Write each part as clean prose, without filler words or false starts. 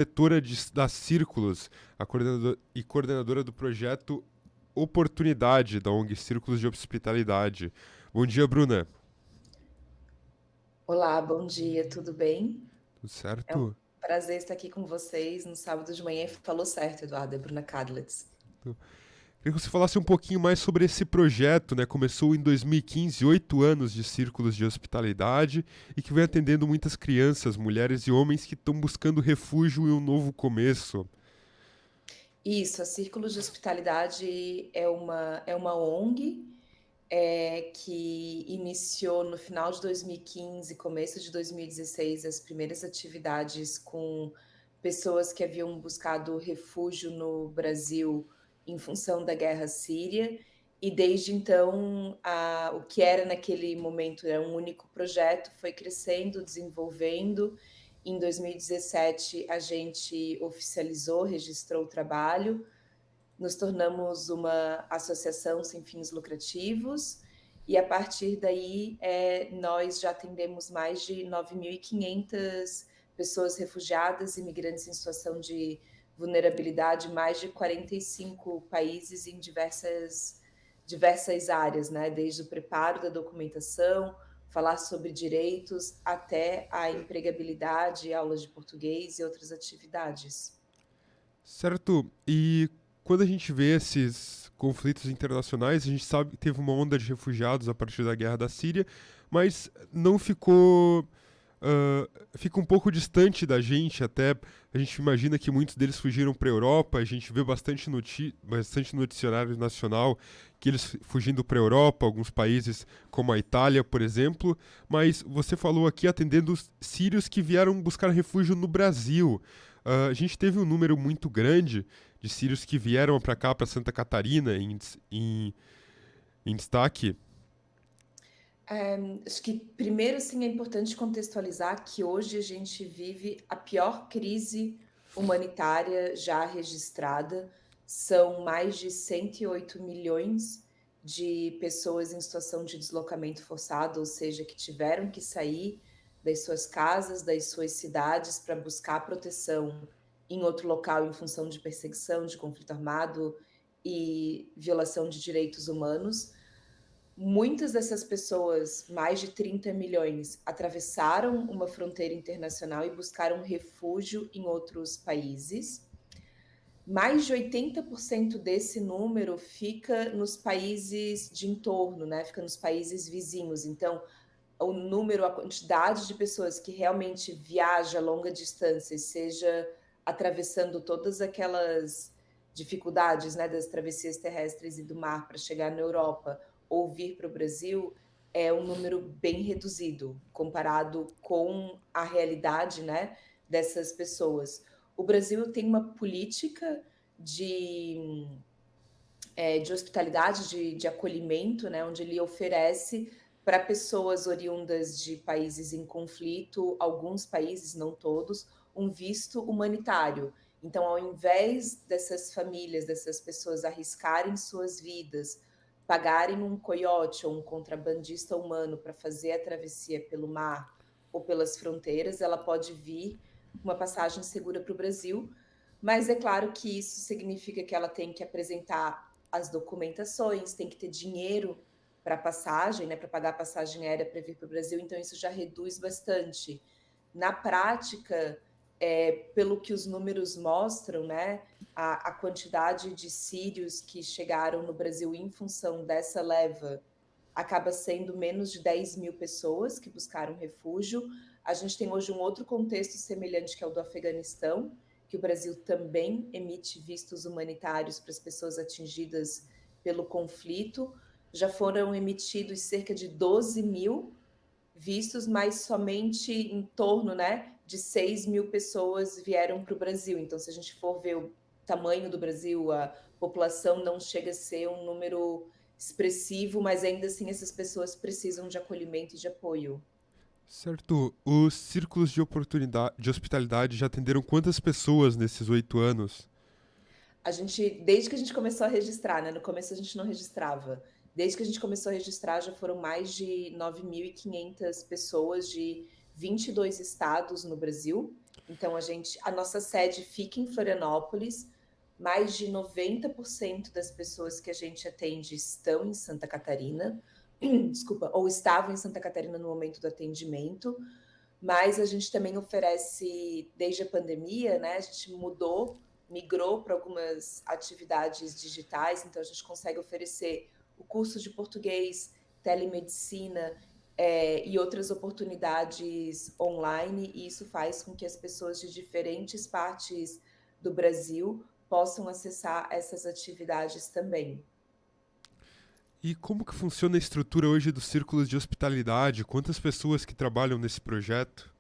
diretora da Círculos, e coordenadora do projeto Oportunidade da ONG Círculos de Hospitalidade. Bom dia, Bruna. Olá, bom dia, tudo bem? Tudo É um certo? prazer estar aqui com vocês no sábado de manhã. Falou certo, Eduardo, é Bruna Kadlitz. Queria que você falasse um pouquinho mais sobre esse projeto, né? Começou em 2015, 8 anos de Círculos de Hospitalidade e que vem atendendo muitas crianças, mulheres e homens que estão buscando refúgio e um novo começo. Isso, a Círculos de Hospitalidade é uma ONG que iniciou no final de 2015, começo de 2016, as primeiras atividades com pessoas que haviam buscado refúgio no Brasil em função da guerra síria. E desde então, o que era naquele momento era um único projeto, foi crescendo, desenvolvendo. Em 2017, a gente oficializou, registrou o trabalho, nos tornamos uma associação sem fins lucrativos e a partir daí nós já atendemos mais de 9.500 pessoas refugiadas, imigrantes em situação de vulnerabilidade, mais de 45 países em diversas áreas, né? Desde o preparo da documentação, falar sobre direitos, até a empregabilidade, aulas de português e outras atividades. Certo? E quando a gente vê esses conflitos internacionais, a gente sabe que teve uma onda de refugiados a partir da guerra da Síria, mas não ficou. Fica um pouco distante da gente, até a gente imagina que muitos deles fugiram para a Europa, a gente vê bastante no noticiário nacional que eles fugindo para a Europa, alguns países como a Itália, por exemplo, mas você falou aqui atendendo os sírios que vieram buscar refúgio no Brasil. A gente teve um número muito grande de sírios que vieram para cá, para Santa Catarina, em destaque. Acho que primeiro sim é importante contextualizar que hoje a gente vive a pior crise humanitária já registrada. São mais de 108 milhões de pessoas em situação de deslocamento forçado, ou seja, que tiveram que sair das suas casas, das suas cidades para buscar proteção em outro local em função de perseguição, de conflito armado e violação de direitos humanos. Muitas dessas pessoas, mais de 30 milhões, atravessaram uma fronteira internacional e buscaram refúgio em outros países. Mais de 80% desse número fica nos países de entorno, né? Fica nos países vizinhos. Então, o número, a quantidade de pessoas que realmente viaja a longa distância, seja atravessando todas aquelas dificuldades, né, das travessias terrestres e do mar para chegar na Europa ou vir para o Brasil, é um número bem reduzido comparado com a realidade, né, dessas pessoas. O Brasil tem uma política de hospitalidade, de acolhimento, né, onde ele oferece para pessoas oriundas de países em conflito, alguns países, não todos, um visto humanitário. Então, ao invés dessas famílias, dessas pessoas arriscarem suas vidas, pagarem um coiote ou um contrabandista humano para fazer a travessia pelo mar ou pelas fronteiras, ela pode vir com uma passagem segura para o Brasil, mas é claro que isso significa que ela tem que apresentar as documentações, tem que ter dinheiro para passagem, né, para pagar a passagem aérea para vir para o Brasil, então isso já reduz bastante. Na prática, pelo que os números mostram, né, a quantidade de sírios que chegaram no Brasil em função dessa leva acaba sendo menos de 10 mil pessoas que buscaram refúgio. A gente tem hoje um outro contexto semelhante que é o do Afeganistão, que o Brasil também emite vistos humanitários para as pessoas atingidas pelo conflito. Já foram emitidos cerca de 12 mil vistos, mas somente em torno, né, de 6 mil pessoas vieram para o Brasil. Então, se a gente for ver o tamanho do Brasil, a população não chega a ser um número expressivo, mas ainda assim essas pessoas precisam de acolhimento e de apoio. Certo. Os círculos de oportunidade, de hospitalidade já atenderam quantas pessoas nesses 8 anos? A gente, desde que a gente começou a registrar, né? No começo a gente não registrava. Desde que a gente começou a registrar, já foram mais de 9.500 pessoas de 22 estados no Brasil. Então a nossa sede fica em Florianópolis, mais de 90% das pessoas que a gente atende estão em Santa Catarina, desculpa, ou estavam em Santa Catarina no momento do atendimento, mas a gente também oferece, desde a pandemia, né, a gente migrou para algumas atividades digitais, então a gente consegue oferecer o curso de português, telemedicina, e outras oportunidades online, e isso faz com que as pessoas de diferentes partes do Brasil possam acessar essas atividades também. E como que funciona a estrutura hoje dos círculos de hospitalidade? Quantas pessoas que trabalham nesse projeto?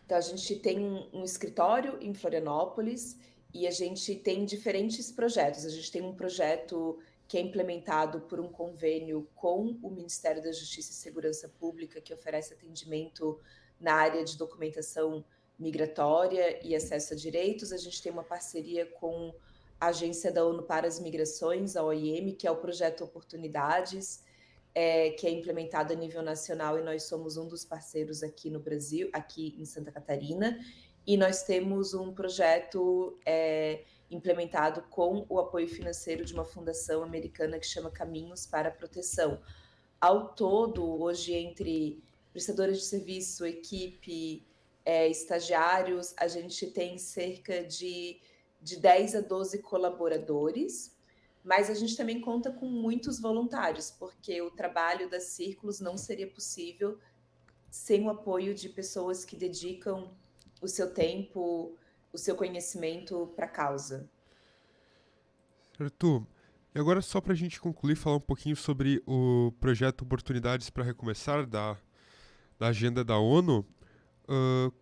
Então, a gente tem um escritório em Florianópolis e a gente tem diferentes projetos. A gente tem um projeto que é implementado por um convênio com o Ministério da Justiça e Segurança Pública, que oferece atendimento na área de documentação migratória e acesso a direitos. A gente tem uma parceria com a Agência da ONU para as Migrações, a OIM, que é o projeto Oportunidades, que é implementado a nível nacional, e nós somos um dos parceiros aqui no Brasil, aqui em Santa Catarina, e nós temos um projeto implementado com o apoio financeiro de uma fundação americana que chama Caminhos para a Proteção. Ao todo, hoje, entre prestadores de serviço, equipe, estagiários, a gente tem cerca de 10 a 12 colaboradores, mas a gente também conta com muitos voluntários, porque o trabalho das Círculos não seria possível sem o apoio de pessoas que dedicam o seu tempo, o seu conhecimento para a causa. Arthur, e agora só para a gente concluir, falar um pouquinho sobre o projeto Oportunidades para Recomeçar da agenda da ONU.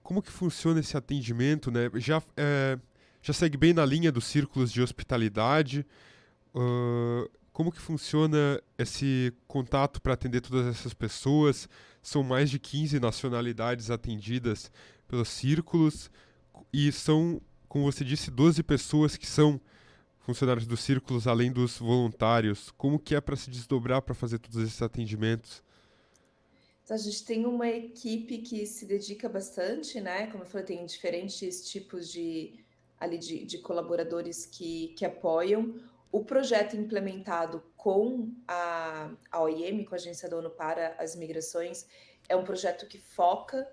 Como que funciona esse atendimento, né? Já segue bem na linha dos círculos de hospitalidade. Como que funciona esse contato para atender todas essas pessoas? São mais de 15 nacionalidades atendidas pelos círculos e são, como você disse, 12 pessoas que são funcionários dos círculos, além dos voluntários. Como que é para se desdobrar para fazer todos esses atendimentos? Então, a gente tem uma equipe que se dedica bastante, né? Como eu falei, tem diferentes tipos de colaboradores que apoiam. O projeto implementado com a OIM, com a Agência da ONU para as Migrações, é um projeto que foca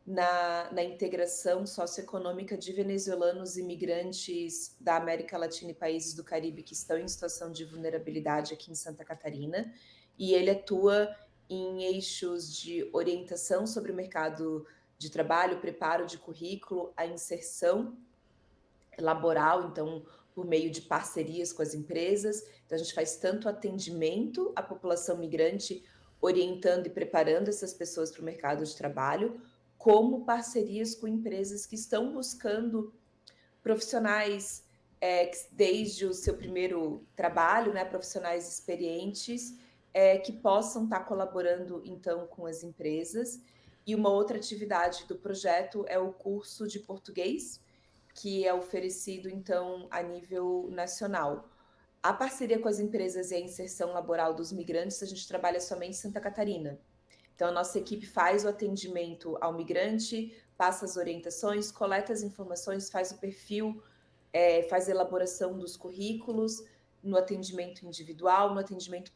na integração socioeconômica de venezuelanos imigrantes da América Latina e países do Caribe que estão em situação de vulnerabilidade aqui em Santa Catarina. E ele atua em eixos de orientação sobre o mercado de trabalho, preparo de currículo, a inserção laboral, então, por meio de parcerias com as empresas. Então, a gente faz tanto atendimento à população migrante, orientando e preparando essas pessoas para o mercado de trabalho, como parcerias com empresas que estão buscando profissionais desde o seu primeiro trabalho, né, profissionais experientes, que possam estar colaborando, então, com as empresas. E uma outra atividade do projeto é o curso de português, que é oferecido, então, a nível nacional. A parceria com as empresas e a inserção laboral dos migrantes, a gente trabalha somente em Santa Catarina. Então, a nossa equipe faz o atendimento ao migrante, passa as orientações, coleta as informações, faz o perfil, faz a elaboração dos currículos, no atendimento individual, no atendimento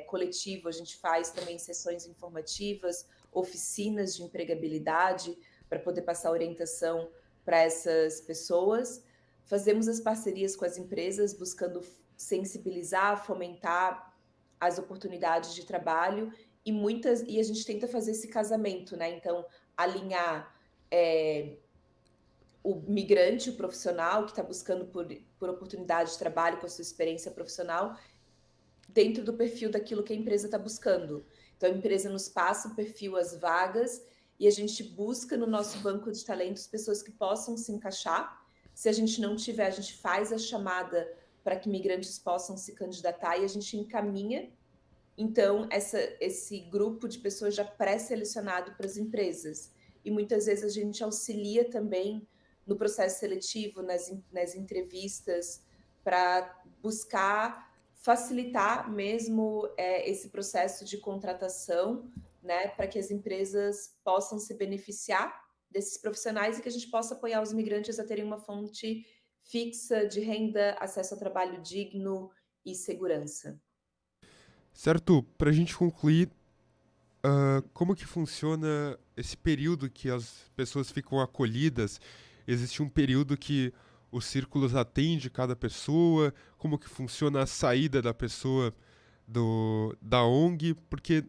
coletivo, a gente faz também sessões informativas, oficinas de empregabilidade, para poder passar orientação para essas pessoas. Fazemos as parcerias com as empresas, buscando sensibilizar, fomentar as oportunidades de trabalho, e a gente tenta fazer esse casamento, né? Então, alinhar o migrante, o profissional que está buscando por oportunidade de trabalho com a sua experiência profissional, dentro do perfil daquilo que a empresa está buscando. Então, a empresa nos passa o perfil, as vagas, e a gente busca no nosso banco de talentos pessoas que possam se encaixar. Se a gente não tiver, a gente faz a chamada para que migrantes possam se candidatar e a gente encaminha, então, esse grupo de pessoas já pré-selecionado para as empresas. E muitas vezes a gente auxilia também no processo seletivo, nas entrevistas, para buscar facilitar mesmo esse processo de contratação, né, para que as empresas possam se beneficiar desses profissionais e que a gente possa apoiar os imigrantes a terem uma fonte fixa de renda, acesso a trabalho digno e segurança. Certo, para a gente concluir, como que funciona esse período que as pessoas ficam acolhidas? Existe um período que os círculos atendem cada pessoa? Como que funciona a saída da pessoa da ONG? Porque,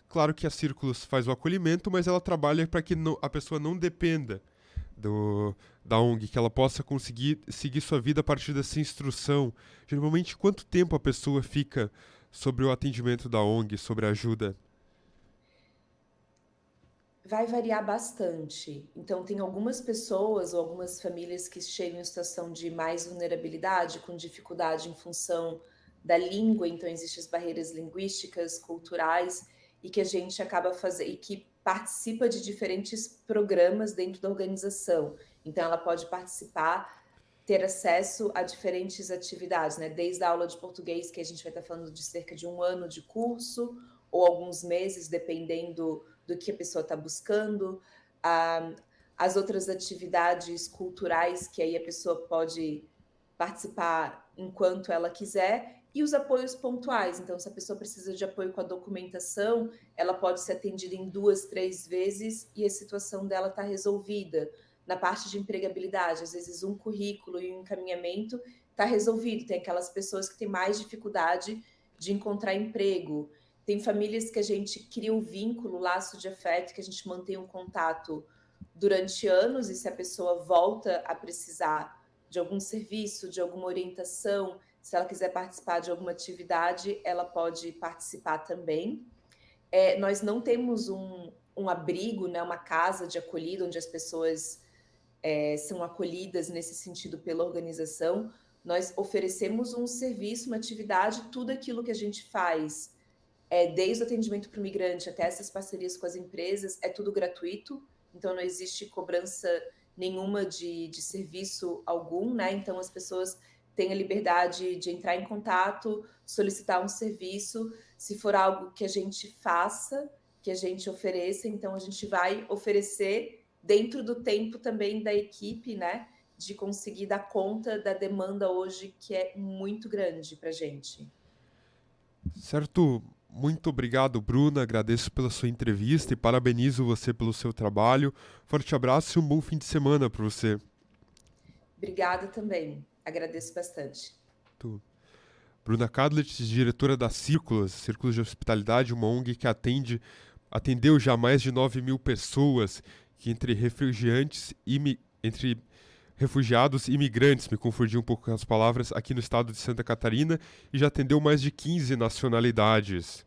claro que a Círculos faz o acolhimento, mas ela trabalha para que a pessoa não dependa da ONG, que ela possa conseguir seguir sua vida a partir dessa instrução. Geralmente, quanto tempo a pessoa fica sobre o atendimento da ONG, sobre a ajuda? Vai variar bastante. Então, tem algumas pessoas ou algumas famílias que chegam em situação de mais vulnerabilidade, com dificuldade em função da língua, então existem as barreiras linguísticas, culturais, e que a gente acaba fazendo, e que participa de diferentes programas dentro da organização. Então, ela pode participar, ter acesso a diferentes atividades, né? Desde a aula de português, que a gente vai estar falando de cerca de 1 ano de curso, ou alguns meses, dependendo do que a pessoa está buscando, as outras atividades culturais que aí a pessoa pode participar enquanto ela quiser, e os apoios pontuais. Então, se a pessoa precisa de apoio com a documentação, ela pode ser atendida em 2, 3 vezes e a situação dela está resolvida. Na parte de empregabilidade, às vezes um currículo e um encaminhamento está resolvido. Tem aquelas pessoas que têm mais dificuldade de encontrar emprego. Tem famílias que a gente cria um vínculo, laço de afeto, que a gente mantém um contato durante anos, e se a pessoa volta a precisar de algum serviço, de alguma orientação, se ela quiser participar de alguma atividade, ela pode participar também. Nós não temos um abrigo, né, uma casa de acolhida, onde as pessoas são acolhidas nesse sentido pela organização. Nós oferecemos um serviço, uma atividade, tudo aquilo que a gente faz desde o atendimento para o migrante até essas parcerias com as empresas, é tudo gratuito, então não existe cobrança nenhuma de serviço algum, né? Então as pessoas têm a liberdade de entrar em contato, solicitar um serviço, se for algo que a gente faça, que a gente ofereça, então a gente vai oferecer dentro do tempo também da equipe, né? De conseguir dar conta da demanda hoje, que é muito grande para a gente. Certo? Muito obrigado, Bruna. Agradeço pela sua entrevista e parabenizo você pelo seu trabalho. Forte abraço e um bom fim de semana para você. Obrigada também. Agradeço bastante. Tu. Bruna Kadlec, diretora da Círculos de Hospitalidade, uma ONG que atendeu já mais de 9.000 pessoas, que entre refugiados e imigrantes, me confundi um pouco com as palavras, aqui no estado de Santa Catarina, e já atendeu mais de 15 nacionalidades.